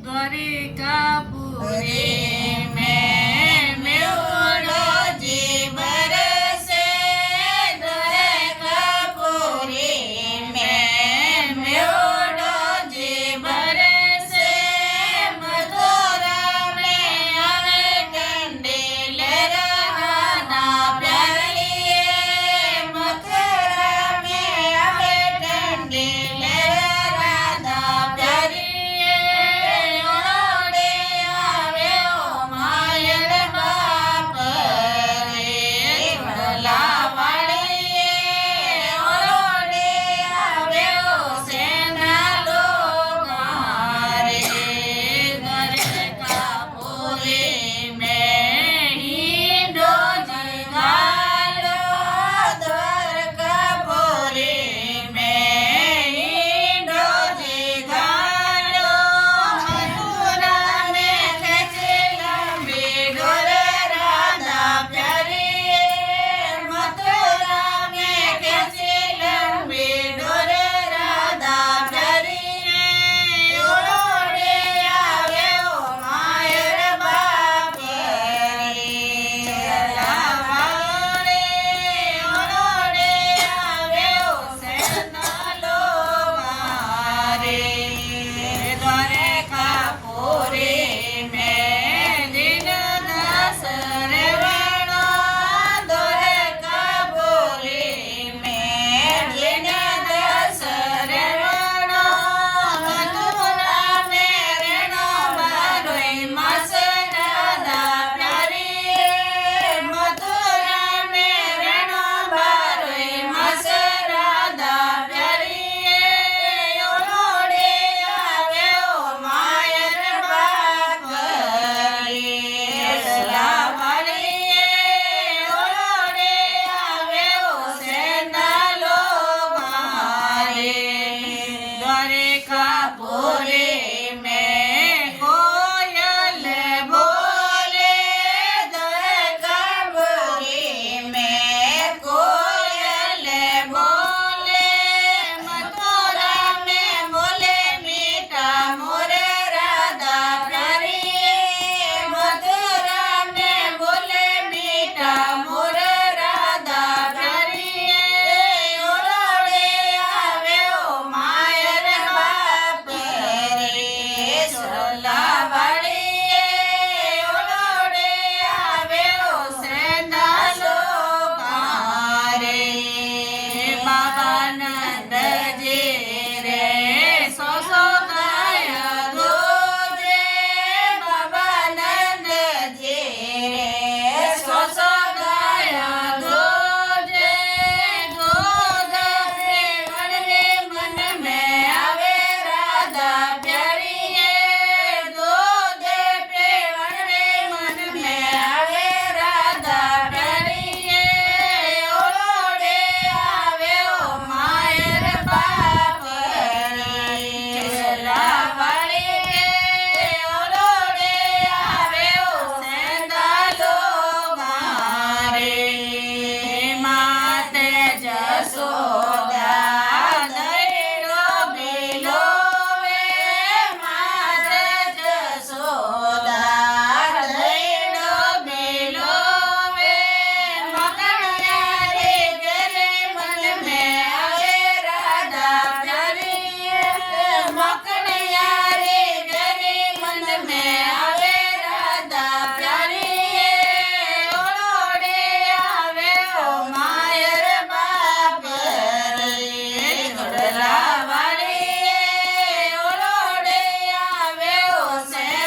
द्वारिकापुरी में मेवड़ो जी बरसे द्वारिकापुरी में मेवड़ो जी बरसे मथुरा में आवे कंडील राधा प्यारी मथुरा में आवे कंडील राधा प्यारी द्वारिकापुरी में कोयल बोले द्वारिकापुरी में कोयल बोले मथुरा में बोले मीठा मोर राधा प्यारी मथुरा में बोले मीठा मोर राधा प्यारी ओरड़े आवे ओ मायर बाप रे सोला